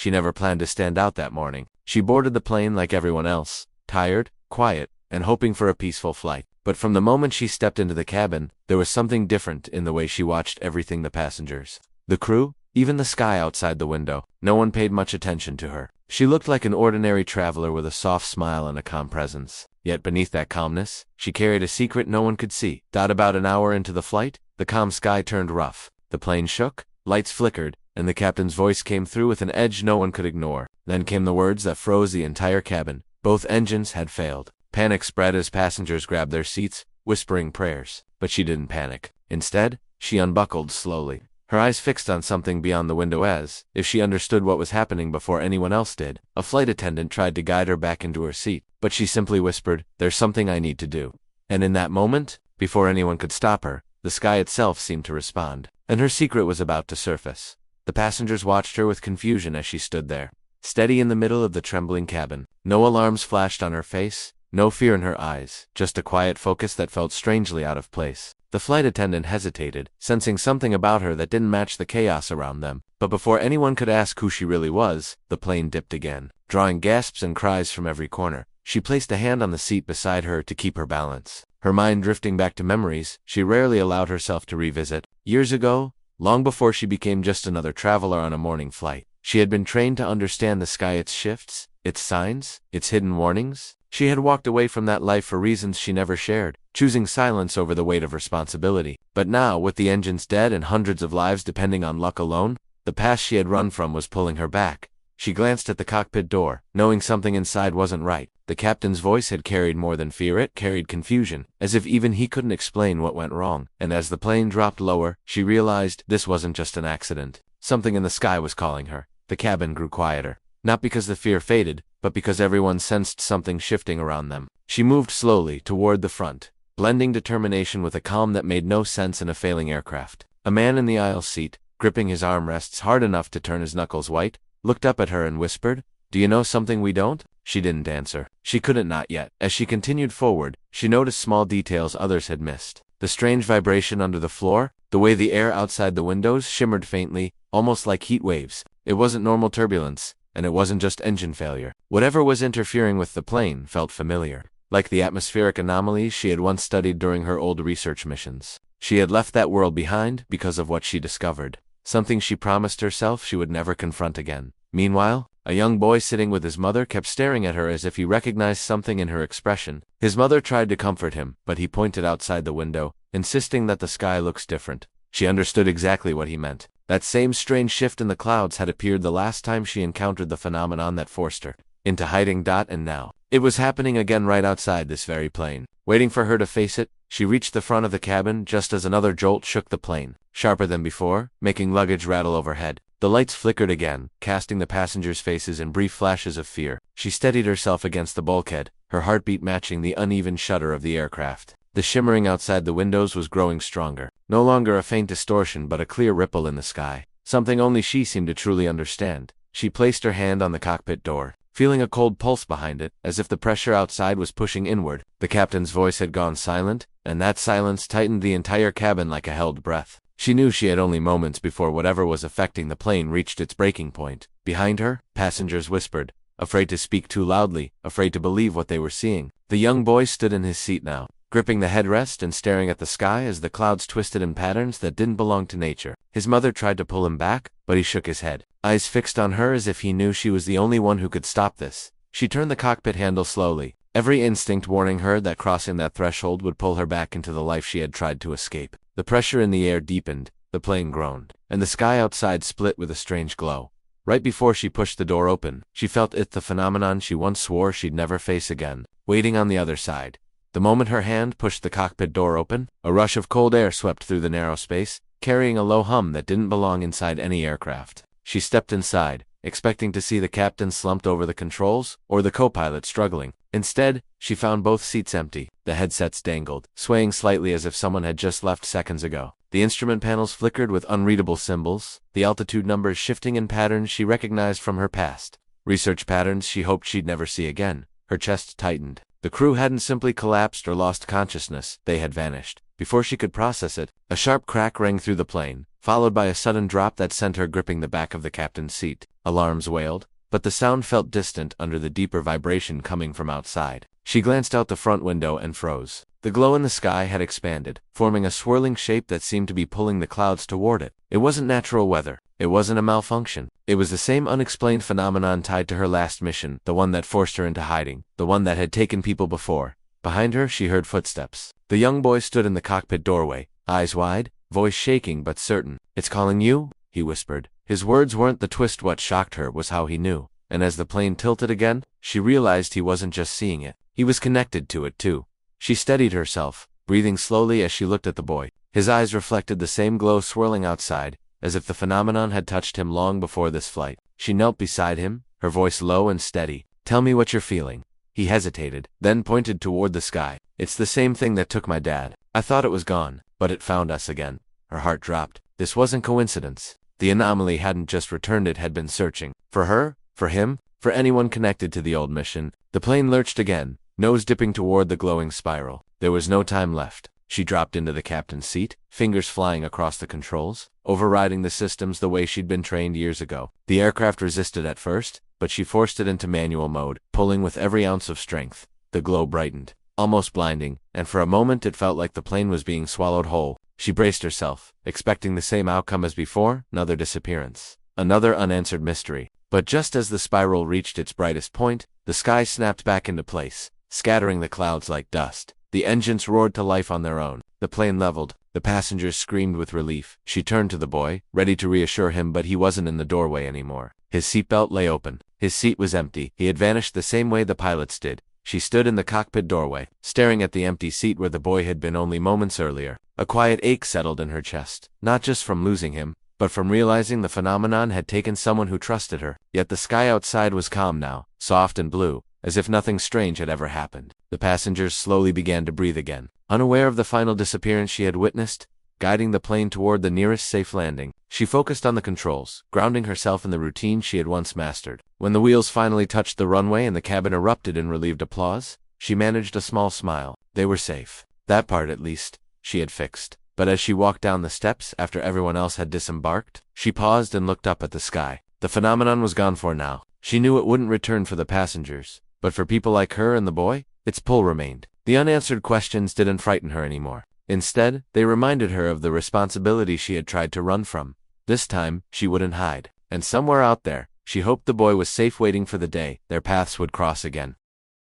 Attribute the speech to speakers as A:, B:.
A: She never planned to stand out that morning. She boarded the plane like everyone else, tired, quiet, and hoping for a peaceful flight. But from the moment she stepped into the cabin, there was something different in the way she watched everything: the passengers, the crew, even the sky outside the window. No one paid much attention to her. She looked like an ordinary traveler with a soft smile and a calm presence. Yet beneath that calmness, she carried a secret no one could see. About an hour into the flight, the calm sky turned rough. The plane shook, lights flickered, and the captain's voice came through with an edge no one could ignore. Then came the words that froze the entire cabin. Both engines had failed. Panic spread as passengers grabbed their seats, whispering prayers. But she didn't panic. Instead, she unbuckled slowly, her eyes fixed on something beyond the window as if she understood what was happening before anyone else did. A flight attendant tried to guide her back into her seat, but she simply whispered, "There's something I need to do." And in that moment, before anyone could stop her, the sky itself seemed to respond, and her secret was about to surface. The passengers watched her with confusion as she stood there, steady in the middle of the trembling cabin. No alarms flashed on her face, no fear in her eyes, just a quiet focus that felt strangely out of place. The flight attendant hesitated, sensing something about her that didn't match the chaos around them. But before anyone could ask who she really was, the plane dipped again, drawing gasps and cries from every corner. She placed a hand on the seat beside her to keep her balance, her mind drifting back to memories she rarely allowed herself to revisit. Years ago, long before she became just another traveler on a morning flight, she had been trained to understand the sky, its shifts, its signs, its hidden warnings. She had walked away from that life for reasons she never shared, choosing silence over the weight of responsibility. But now, with the engines dead and hundreds of lives depending on luck alone, the past she had run from was pulling her back. She glanced at the cockpit door, knowing something inside wasn't right. The captain's voice had carried more than fear, it carried confusion, as if even he couldn't explain what went wrong. And as the plane dropped lower, she realized this wasn't just an accident. Something in the sky was calling her. The cabin grew quieter, not because the fear faded, but because everyone sensed something shifting around them. She moved slowly toward the front, blending determination with a calm that made no sense in a failing aircraft. A man in the aisle seat, gripping his armrests hard enough to turn his knuckles white, looked up at her and whispered, "Do you know something we don't?" She didn't answer. She couldn't, not yet. As she continued forward, she noticed small details others had missed. The strange vibration under the floor, the way the air outside the windows shimmered faintly, almost like heat waves. It wasn't normal turbulence, and it wasn't just engine failure. Whatever was interfering with the plane felt familiar, like the atmospheric anomalies she had once studied during her old research missions. She had left that world behind because of what she discovered, something she promised herself she would never confront again. Meanwhile, a young boy sitting with his mother kept staring at her as if he recognized something in her expression. His mother tried to comfort him, but he pointed outside the window, insisting that the sky looks different. She understood exactly what he meant. That same strange shift in the clouds had appeared the last time she encountered the phenomenon that forced her into hiding. And now, it was happening again right outside this very plane. Waiting for her to face it, she reached the front of the cabin just as another jolt shook the plane, sharper than before, making luggage rattle overhead. The lights flickered again, casting the passengers' faces in brief flashes of fear. She steadied herself against the bulkhead, her heartbeat matching the uneven shudder of the aircraft. The shimmering outside the windows was growing stronger, no longer a faint distortion but a clear ripple in the sky, something only she seemed to truly understand. She placed her hand on the cockpit door, feeling a cold pulse behind it, as if the pressure outside was pushing inward. The captain's voice had gone silent, and that silence tightened the entire cabin like a held breath. She knew she had only moments before whatever was affecting the plane reached its breaking point. Behind her, passengers whispered, afraid to speak too loudly, afraid to believe what they were seeing. The young boy stood in his seat now, gripping the headrest and staring at the sky as the clouds twisted in patterns that didn't belong to nature. His mother tried to pull him back, but he shook his head, eyes fixed on her as if he knew she was the only one who could stop this. She turned the cockpit handle slowly, every instinct warning her that crossing that threshold would pull her back into the life she had tried to escape. The pressure in the air deepened, the plane groaned, and the sky outside split with a strange glow. Right before she pushed the door open, she felt it, the phenomenon she once swore she'd never face again, waiting on the other side. The moment her hand pushed the cockpit door open, a rush of cold air swept through the narrow space, carrying a low hum that didn't belong inside any aircraft. She stepped inside, expecting to see the captain slumped over the controls, or the co-pilot struggling. Instead, she found both seats empty. The headsets dangled, swaying slightly as if someone had just left seconds ago. The instrument panels flickered with unreadable symbols, the altitude numbers shifting in patterns she recognized from her past. Research patterns she hoped she'd never see again. Her chest tightened. The crew hadn't simply collapsed or lost consciousness, they had vanished. Before she could process it, a sharp crack rang through the plane, followed by a sudden drop that sent her gripping the back of the captain's seat. alarms wailed, but the sound felt distant under the deeper vibration coming from outside. She glanced out the front window and froze. The glow in the sky had expanded, forming a swirling shape that seemed to be pulling the clouds toward it. It wasn't natural weather. It wasn't a malfunction. It was the same unexplained phenomenon tied to her last mission, the one that forced her into hiding, the one that had taken people before. Behind her, she heard footsteps. The young boy stood in the cockpit doorway, eyes wide, voice shaking but certain. "It's calling you?" he whispered. His words weren't the twist. What shocked her was how he knew. And as the plane tilted again, she realized he wasn't just seeing it. He was connected to it too. She steadied herself, breathing slowly as she looked at the boy. His eyes reflected the same glow swirling outside, as if the phenomenon had touched him long before this flight. She knelt beside him, her voice low and steady. "Tell me what you're feeling." He hesitated, then pointed toward the sky. "It's the same thing that took my dad. I thought it was gone, but it found us again." Her heart dropped. This wasn't coincidence. The anomaly hadn't just returned, it had been searching. For her, for him, for anyone connected to the old mission. The plane lurched again, nose dipping toward the glowing spiral. There was no time left. She dropped into the captain's seat, fingers flying across the controls, overriding the systems the way she'd been trained years ago. The aircraft resisted at first, but she forced it into manual mode, pulling with every ounce of strength. The glow brightened, almost blinding, and for a moment it felt like the plane was being swallowed whole. She braced herself, expecting the same outcome as before, another disappearance, another unanswered mystery. But just as the spiral reached its brightest point, the sky snapped back into place, scattering the clouds like dust. The engines roared to life on their own. The plane leveled. The passengers screamed with relief. She turned to the boy, ready to reassure him, but he wasn't in the doorway anymore. His seatbelt lay open. His seat was empty. He had vanished the same way the pilots did. She stood in the cockpit doorway, staring at the empty seat where the boy had been only moments earlier. A quiet ache settled in her chest, not just from losing him, but from realizing the phenomenon had taken someone who trusted her. Yet the sky outside was calm now, soft and blue, as if nothing strange had ever happened. The passengers slowly began to breathe again, unaware of the final disappearance she had witnessed. Guiding the plane toward the nearest safe landing, she focused on the controls, grounding herself in the routine she had once mastered. When the wheels finally touched the runway and the cabin erupted in relieved applause, she managed a small smile. They were safe. That part, at least, she had fixed. But as she walked down the steps after everyone else had disembarked, she paused and looked up at the sky. The phenomenon was gone for now. She knew it wouldn't return for the passengers, but for people like her and the boy, its pull remained. The unanswered questions didn't frighten her anymore. Instead, they reminded her of the responsibility she had tried to run from. This time, she wouldn't hide. And somewhere out there, she hoped the boy was safe, waiting for the day their paths would cross again.